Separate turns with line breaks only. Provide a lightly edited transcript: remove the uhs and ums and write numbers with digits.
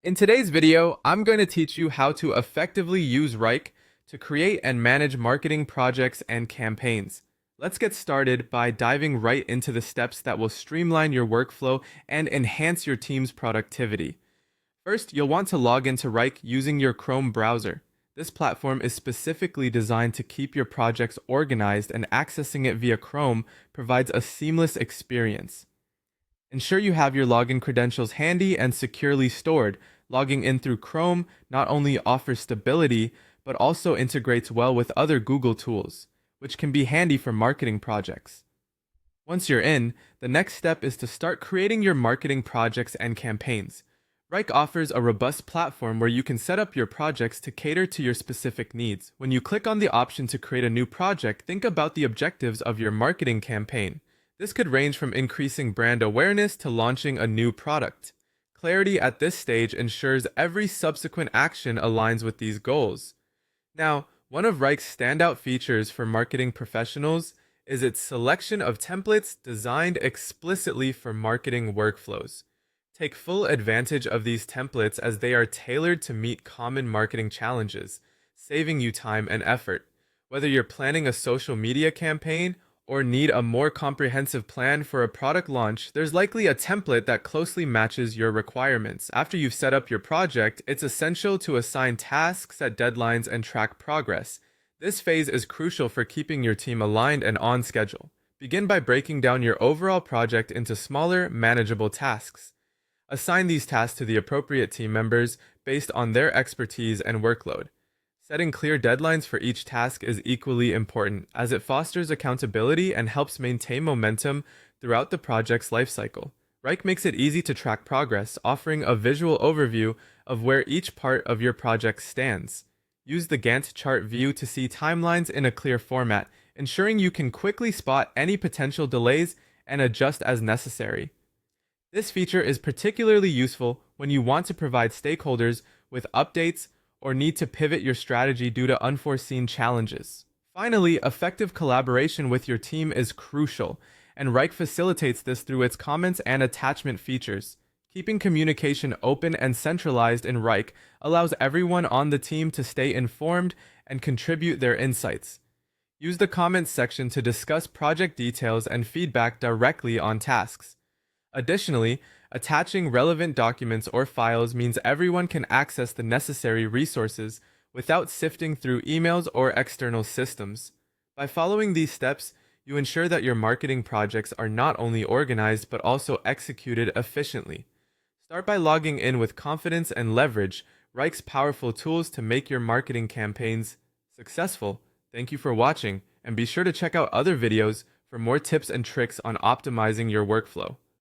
In today's video, I'm going to teach you how to effectively use Wrike to create and manage marketing projects and campaigns. Let's get started by diving right into the steps that will streamline your workflow and enhance your team's productivity. First, you'll want to log into Wrike using your Chrome browser. This platform is specifically designed to keep your projects organized, and accessing it via Chrome provides a seamless experience. Ensure you have your login credentials handy and securely stored. Logging in through Chrome not only offers stability, but also integrates well with other Google tools, which can be handy for marketing projects. Once you're in, the next step is to start creating your marketing projects and campaigns. Wrike offers a robust platform where you can set up your projects to cater to your specific needs. When you click on the option to create a new project, think about the objectives of your marketing campaign. This could range from increasing brand awareness to launching a new product. Clarity at this stage ensures every subsequent action aligns with these goals. Now, one of Wrike's standout features for marketing professionals is its selection of templates designed explicitly for marketing workflows. Take full advantage of these templates as they are tailored to meet common marketing challenges, saving you time and effort. Whether you're planning a social media campaign or need a more comprehensive plan for a product launch, there's likely a template that closely matches your requirements. After you've set up your project, it's essential to assign tasks, set deadlines, and track progress. This phase is crucial for keeping your team aligned and on schedule. Begin by breaking down your overall project into smaller, manageable tasks. Assign these tasks to the appropriate team members based on their expertise and workload. Setting clear deadlines for each task is equally important, as it fosters accountability and helps maintain momentum throughout the project's lifecycle. Wrike makes it easy to track progress, offering a visual overview of where each part of your project stands. Use the Gantt chart view to see timelines in a clear format, ensuring you can quickly spot any potential delays and adjust as necessary. This feature is particularly useful when you want to provide stakeholders with updates or need to pivot your strategy due to unforeseen challenges. Finally, effective collaboration with your team is crucial, and Wrike facilitates this through its comments and attachment features. Keeping communication open and centralized in Wrike allows everyone on the team to stay informed and contribute their insights. Use the comments section to discuss project details and feedback directly on tasks. Additionally, attaching relevant documents or files means everyone can access the necessary resources without sifting through emails or external systems. By following these steps, you ensure that your marketing projects are not only organized but also executed efficiently. Start by logging in with confidence and leverage Wrike's powerful tools to make your marketing campaigns successful. Thank you for watching, and be sure to check out other videos for more tips and tricks on optimizing your workflow.